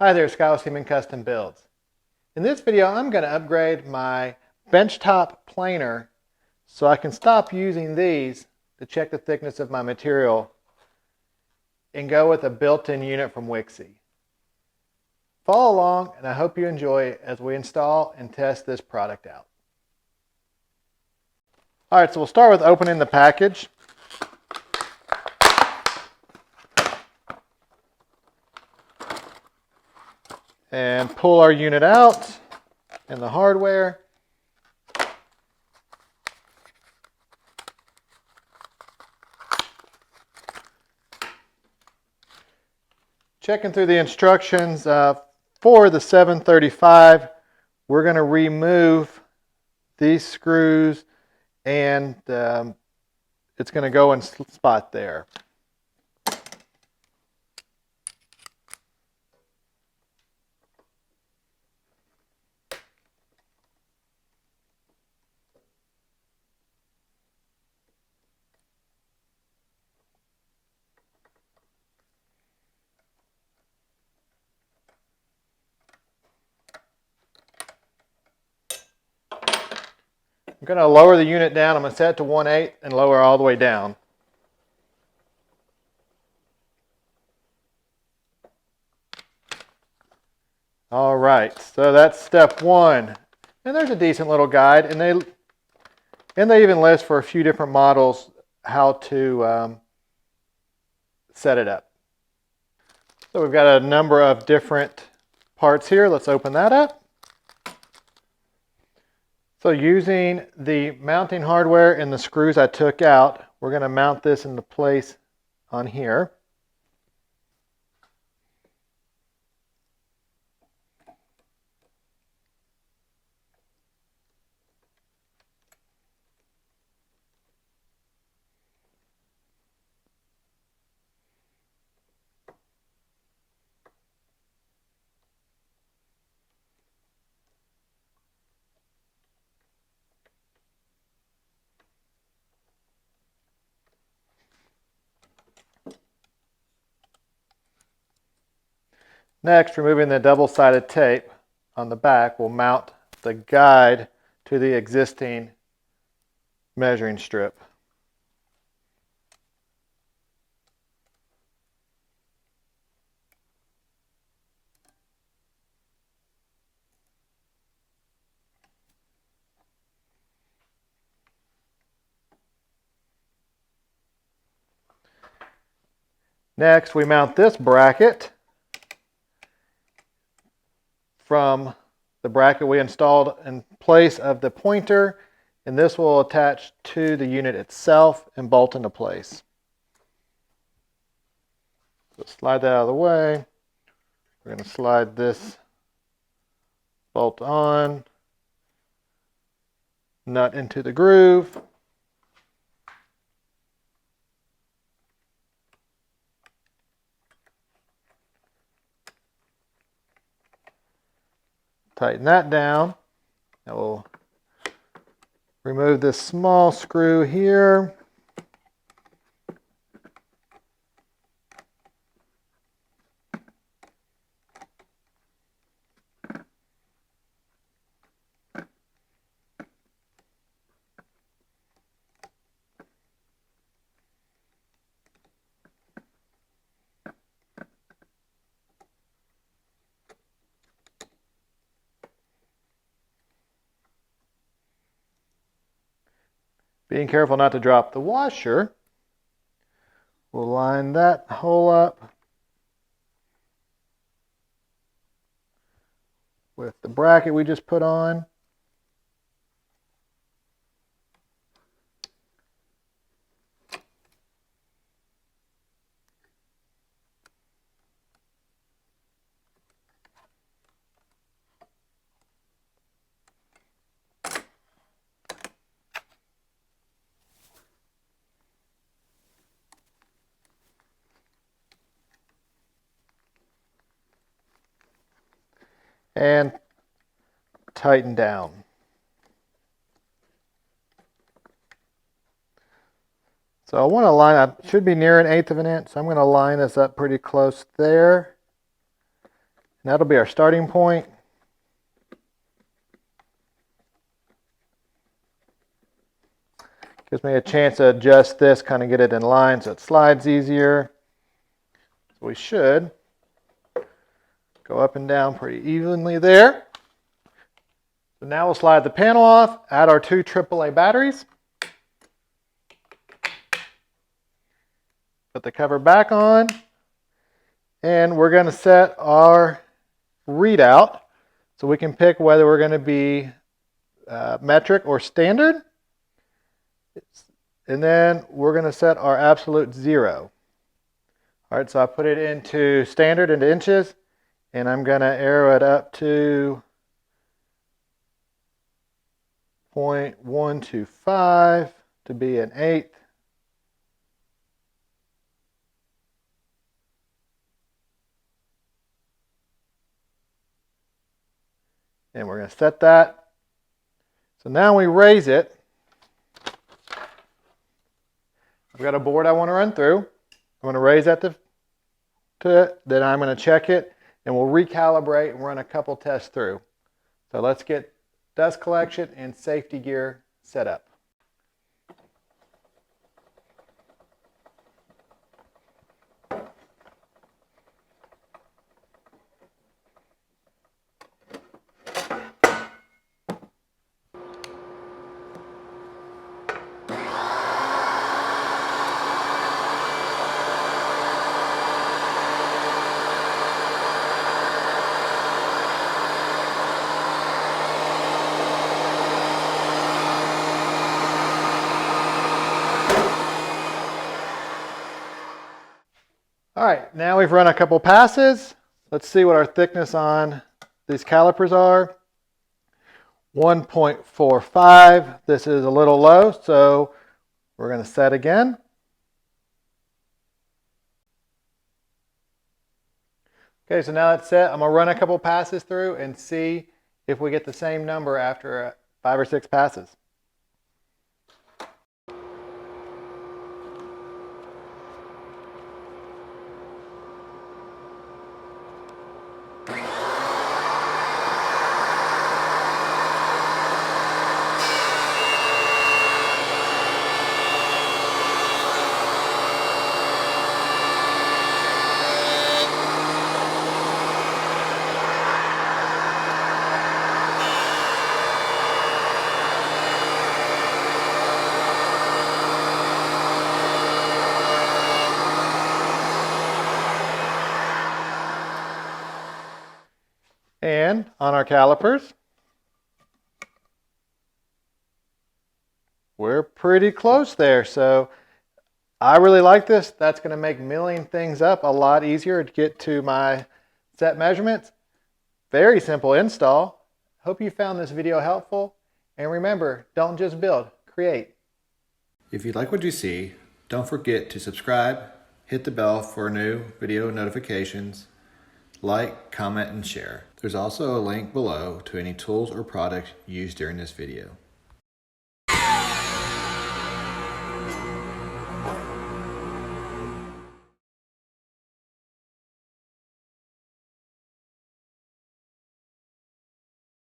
Hi there, Scott with Custom Builds. In this video, I'm going to upgrade my benchtop planer so I can stop using these to check the thickness of my material and go with a built-in unit from Wixey. Follow along, and I hope you enjoy as we install and test this product out. Alright, so we'll start with opening the package. And pull our unit out and the hardware. Checking through the instructions for the 735, we're going to remove these screws and it's going to go in spot there. I'm going to lower the unit down. I'm going to set it to 1/8 and lower all the way down. All right, so that's step one. And there's a decent little guide, and they even list for a few different models how to set it up. So we've got a number of different parts here. Let's open that up. So using the mounting hardware and the screws I took out, we're going to mount this into place on here. Next, removing the double-sided tape on the back, we'll mount the guide to the existing measuring strip. Next, we mount this bracket from the bracket we installed in place of the pointer, and this will attach to the unit itself and bolt into place. So slide that out of the way. We're going to slide this bolt on, nut into the groove. Tighten that down. And we'll remove this small screw here. Being careful not to drop the washer, we'll line that hole up with the bracket we just put on. And tighten down. So I want to line up, should be near 1/8 of an inch, so I'm going to line this up pretty close there. And that'll be our starting point. Gives me a chance to adjust this, kind of get it in line so it slides easier. So we should go up and down pretty evenly there. So now we'll slide the panel off, add our 2 AAA batteries. Put the cover back on, and we're going to set our readout so we can pick whether we're going to be metric or standard. And then we're going to set our absolute 0. All right, so I put it into standard, into inches, and I'm going to arrow it up to 0.125 to be an eighth. And we're going to set that. So now we raise it. I've got a board I want to run through. I'm going to raise that to it. Then I'm going to check it, and we'll recalibrate and run a couple tests through. So let's get dust collection and safety gear set up. All right, now we've run a couple passes. Let's see what our thickness on these calipers are. 1.45. This is a little low, so we're going to set again. Okay, so now that's set. I'm going to run a couple passes through and see if we get the same number after 5 or 6 passes. And on our calipers, we're pretty close there. So I really like this. That's going to make milling things up a lot easier to get to my set measurements. Very simple install. Hope you found this video helpful. And remember, don't just build, create. If you like what you see, don't forget to subscribe, hit the bell for new video notifications, like, comment, and share. There's also a link below to any tools or products used during this video.